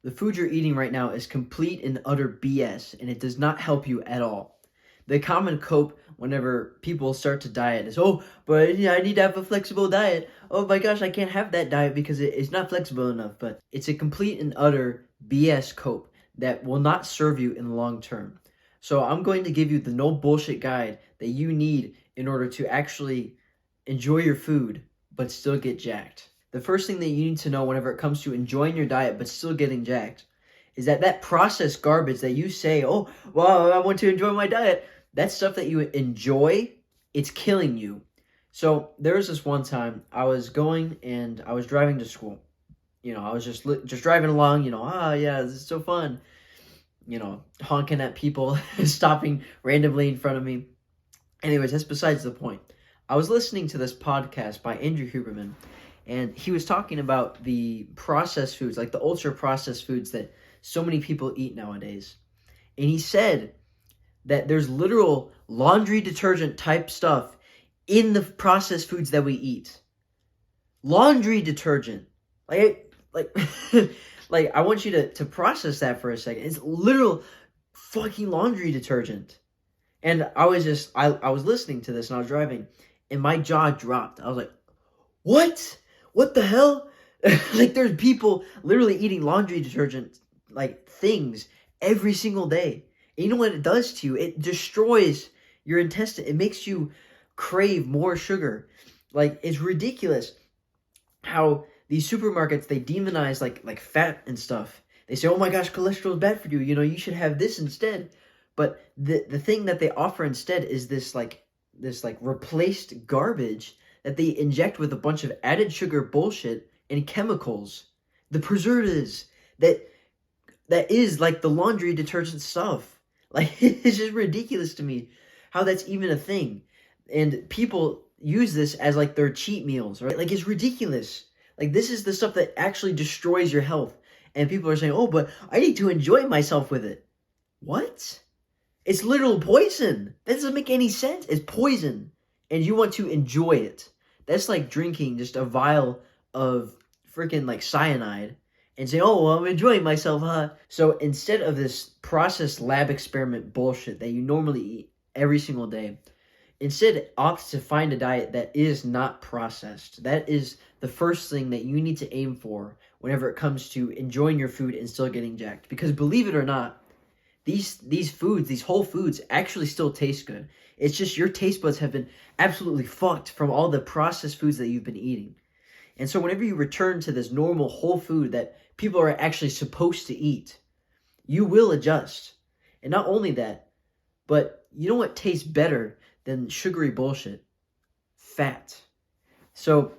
The food you're eating right now is complete and utter BS, and it does not help you at all. The common cope whenever people start to diet is, oh, but yeah, I need to have a flexible diet. Oh my gosh, I can't have that diet because it's not flexible enough. But it's a complete and utter BS cope that will not serve you in the long term. So I'm going to give you the no bullshit guide that you need in order to actually enjoy your food but still get jacked. The first thing that you need to know whenever it comes to enjoying your diet but still getting jacked is that processed garbage that you say, oh, well, I want to enjoy my diet, that stuff that you enjoy, it's killing you. So there was this one time I was going and I was driving to school. I was just driving along, yeah, this is so fun. Honking at people, stopping randomly in front of me. Anyways, that's besides the point. I was listening to this podcast by Andrew Huberman, and he was talking about the processed foods, like the ultra processed foods that so many people eat nowadays. And he said that there's literal laundry detergent type stuff in the processed foods that we eat. Laundry detergent. Like like I want you to process that for a second. It's literal fucking laundry detergent. And I was listening to this and I was driving and my jaw dropped. I was like, what? What the hell? Like there's people literally eating laundry detergent like things every single day. And you know what it does to you? It destroys your intestine. It makes you crave more sugar. Like it's ridiculous how these supermarkets, they demonize like fat and stuff. They say, oh my gosh, cholesterol is bad for you. You should have this instead. But the thing that they offer instead is this replaced garbage that they inject with a bunch of added sugar bullshit and chemicals. The preservatives that is like the laundry detergent stuff. Like it's just ridiculous to me how that's even a thing. And people use this as like their cheat meals, right? Like it's ridiculous. Like this is the stuff that actually destroys your health. And people are saying, oh, but I need to enjoy myself with it. What? It's literal poison. That doesn't make any sense. It's poison. And you want to enjoy it. That's like drinking just a vial of freaking like cyanide and say, oh, well, I'm enjoying myself, huh? So instead of this processed lab experiment bullshit that you normally eat every single day, instead opt to find a diet that is not processed. That is the first thing that you need to aim for whenever it comes to enjoying your food and still getting jacked. Because believe it or not, these foods, these whole foods actually still taste good. It's just your taste buds have been absolutely fucked from all the processed foods that you've been eating. And so whenever you return to this normal whole food that people are actually supposed to eat, you will adjust. And not only that, but you know what tastes better than sugary bullshit? Fat. So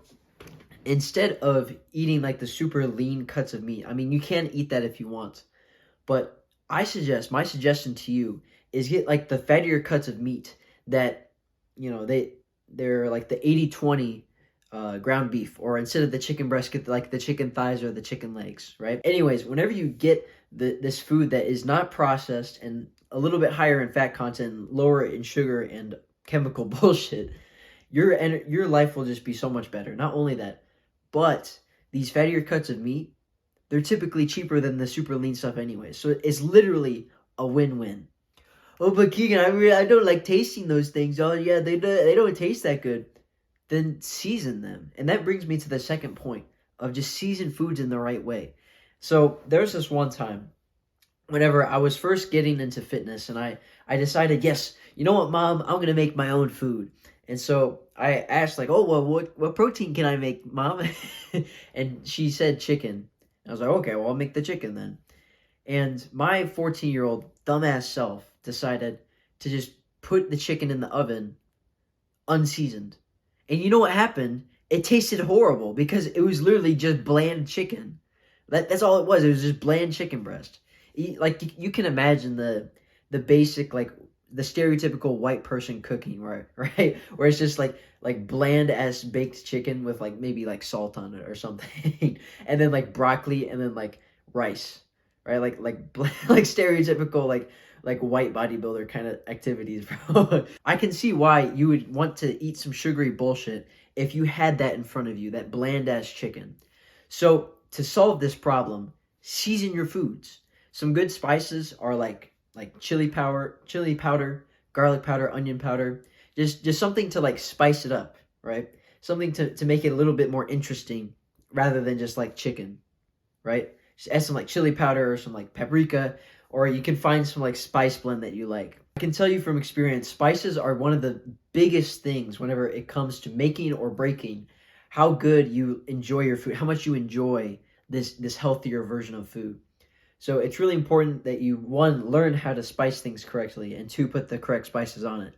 instead of eating like the super lean cuts of meat, I mean, you can eat that if you want, but my suggestion to you is get like the fattier cuts of meat that, they're like the 80-20 ground beef, or instead of the chicken breast, get like the chicken thighs or the chicken legs, right? Anyways, whenever you get this food that is not processed and a little bit higher in fat content, lower in sugar and chemical bullshit, your life will just be so much better. Not only that, but these fattier cuts of meat, they're typically cheaper than the super lean stuff anyway. So it's literally a win-win. Oh, but Keegan, I don't like tasting those things. Oh, yeah, they don't taste that good. Then season them. And that brings me to the second point of just season foods in the right way. So there's this one time whenever I was first getting into fitness and I decided, yes, you know what, Mom, I'm going to make my own food. And so I asked like, oh, well, what protein can I make, Mom? And she said chicken. I was like, okay, well, I'll make the chicken then. And my 14-year-old dumbass self decided to just put the chicken in the oven unseasoned. And you know what happened? It tasted horrible because it was literally just bland chicken. That's all it was. It was just bland chicken breast. You can imagine the basic, like the stereotypical white person cooking, right? Where it's just like bland ass baked chicken with like maybe like salt on it or something, and then like broccoli and then like rice, right? Like stereotypical like white bodybuilder kind of activities, bro. I can see why you would want to eat some sugary bullshit if you had that in front of you, that bland ass chicken. So to solve this problem, season your foods. Some good spices are like chili powder, garlic powder, onion powder. Just something to like spice it up, right? Something to make it a little bit more interesting rather than just like chicken, right? Just add some like chili powder or some like paprika, or you can find some like spice blend that you like. I can tell you from experience, spices are one of the biggest things whenever it comes to making or breaking how good you enjoy your food, how much you enjoy this healthier version of food. So it's really important that you, one, learn how to spice things correctly, and two, put the correct spices on it,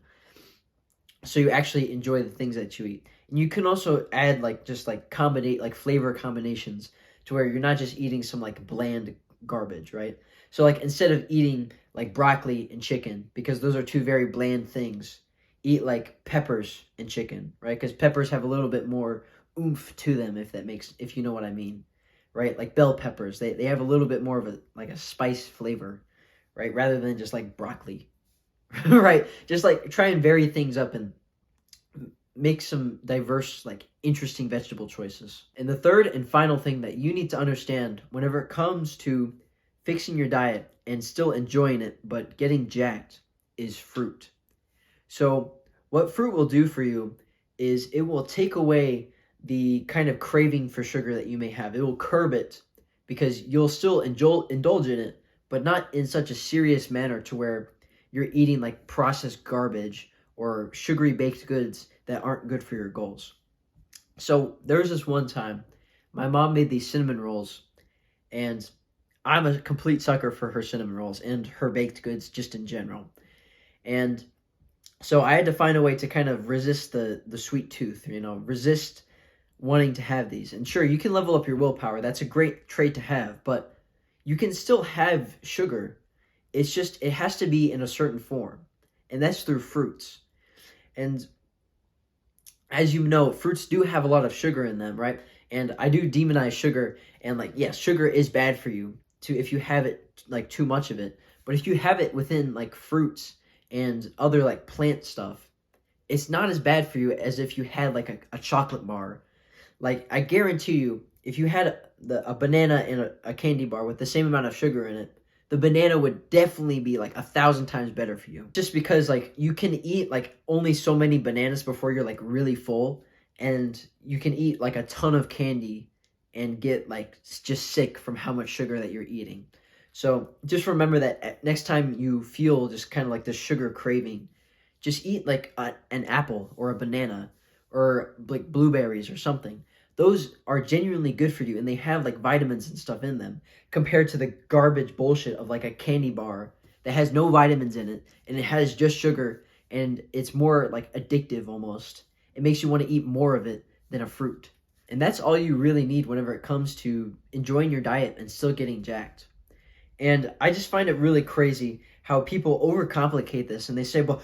so you actually enjoy the things that you eat. And you can also add like just like combinate like flavor combinations to where you're not just eating some like bland garbage, right? So like instead of eating like broccoli and chicken, because those are two very bland things, eat like peppers and chicken, right? Because peppers have a little bit more oomph to them, if you know what I mean, right? Like bell peppers, they have a little bit more of a like a spice flavor, right? Rather than just like broccoli, right? Just like try and vary things up and make some diverse, like interesting vegetable choices. And the third and final thing that you need to understand whenever it comes to fixing your diet and still enjoying it but getting jacked is fruit. So what fruit will do for you is it will take away the kind of craving for sugar that you may have. It will curb it because you'll still indulge in it, but not in such a serious manner to where you're eating like processed garbage or sugary baked goods that aren't good for your goals. So there was this one time my mom made these cinnamon rolls, and I'm a complete sucker for her cinnamon rolls and her baked goods just in general. And so I had to find a way to kind of resist the sweet tooth, resist wanting to have these. And sure, you can level up your willpower. That's a great trait to have, but you can still have sugar. It's just, it has to be in a certain form, and that's through fruits. And as you know, fruits do have a lot of sugar in them, right? And I do demonize sugar, and like, yes, sugar is bad for you if you have it, like too much of it. But if you have it within like fruits and other like plant stuff, it's not as bad for you as if you had like a chocolate bar. Like, I guarantee you, if you had a banana in a candy bar with the same amount of sugar in it, the banana would definitely be like 1,000 times better for you. Just because like you can eat like only so many bananas before you're like really full, and you can eat like a ton of candy and get like just sick from how much sugar that you're eating. So just remember that next time you feel just kind of like this sugar craving, just eat like an apple or a banana or like blueberries or something. Those are genuinely good for you, and they have like vitamins and stuff in them, compared to the garbage bullshit of like a candy bar that has no vitamins in it, and it has just sugar, and it's more like addictive almost. It makes you want to eat more of it than a fruit. And that's all you really need whenever it comes to enjoying your diet and still getting jacked. And I just find it really crazy how people overcomplicate this, and they say, but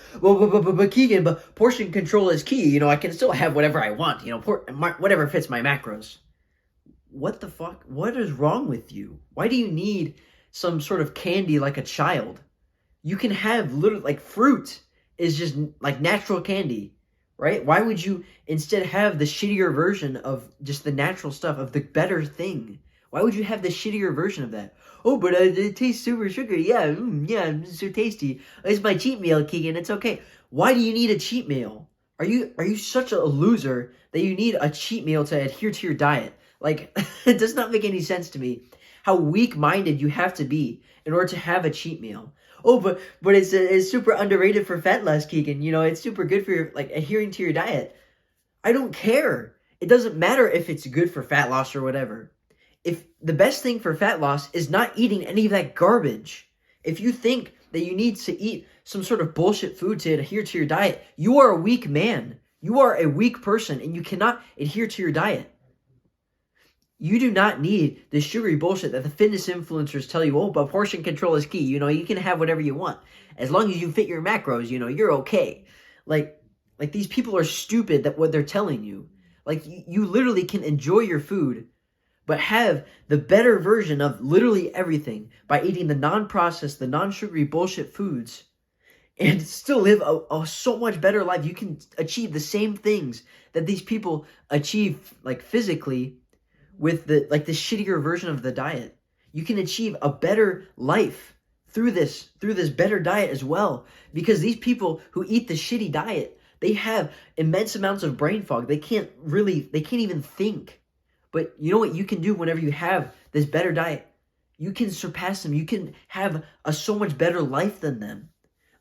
Keegan, but portion control is key. I can still have whatever I want, whatever fits my macros. What the fuck? What is wrong with you? Why do you need some sort of candy like a child? You can have literally, like, fruit is just like natural candy, right? Why would you instead have the shittier version of just the natural stuff, of the better thing? Why would you have the shittier version of that? Oh, but it tastes super sugary. Yeah, it's so tasty. It's my cheat meal, Keegan. It's okay. Why do you need a cheat meal? Are you such a loser that you need a cheat meal to adhere to your diet? Like, it does not make any sense to me how weak-minded you have to be in order to have a cheat meal. Oh, but it's super underrated for fat loss, Keegan. It's super good for your, like, adhering to your diet. I don't care. It doesn't matter if it's good for fat loss or whatever. If the best thing for fat loss is not eating any of that garbage, if you think that you need to eat some sort of bullshit food to adhere to your diet, you are a weak man. You are a weak person, and you cannot adhere to your diet. You do not need this sugary bullshit that the fitness influencers tell you, oh, but portion control is key. You can have whatever you want. As long as you fit your macros, you're okay. Like these people are stupid that what they're telling you. Like, you literally can enjoy your food, but have the better version of literally everything by eating the non-processed, the non-sugary bullshit foods, and still live a so much better life. You can achieve the same things that these people achieve, like, physically, with the shittier version of the diet. You can achieve a better life through this better diet as well. Because these people who eat the shitty diet, they have immense amounts of brain fog. They can't even think. But you know what you can do whenever you have this better diet? You can surpass them. You can have a so much better life than them.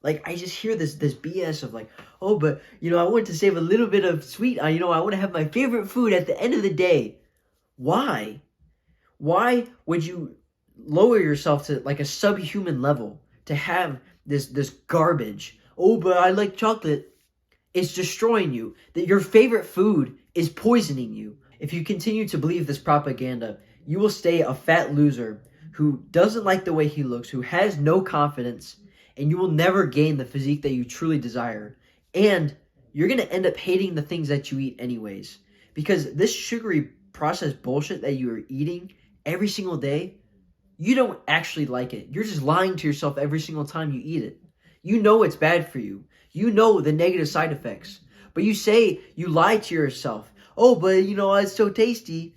Like, I just hear this BS of like, oh, but, I want to save a little bit of sweet. I want to have my favorite food at the end of the day. Why? Why would you lower yourself to like a subhuman level to have this garbage? Oh, but I like chocolate. It's destroying you. That your favorite food is poisoning you. If you continue to believe this propaganda, you will stay a fat loser who doesn't like the way he looks, who has no confidence, and you will never gain the physique that you truly desire. And you're going to end up hating the things that you eat anyways. Because this sugary processed bullshit that you are eating every single day, you don't actually like it. You're just lying to yourself every single time you eat it. You know it's bad for you. You know the negative side effects. But you say, you lie to yourself. Oh, but it's so tasty.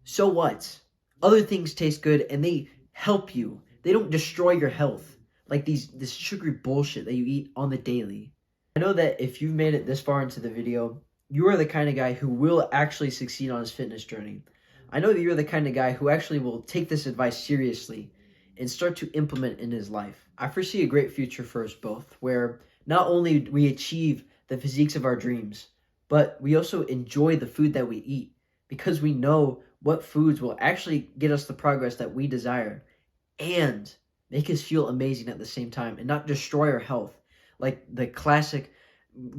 So what? Other things taste good and they help you. They don't destroy your health. Like this sugary bullshit that you eat on the daily. I know that if you've made it this far into the video, you are the kind of guy who will actually succeed on his fitness journey. I know that you're the kind of guy who actually will take this advice seriously and start to implement in his life. I foresee a great future for us both, where not only do we achieve the physiques of our dreams, but we also enjoy the food that we eat because we know what foods will actually get us the progress that we desire and make us feel amazing at the same time and not destroy our health like the classic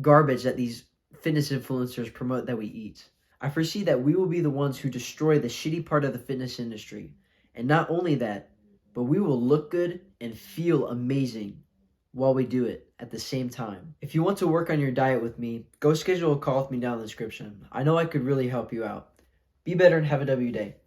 garbage that these fitness influencers promote that we eat. I foresee that we will be the ones who destroy the shitty part of the fitness industry. And not only that, but we will look good and feel amazing while we do it at the same time. If you want to work on your diet with me, go schedule a call with me down in the description. I know I could really help you out. Be better and have a W day.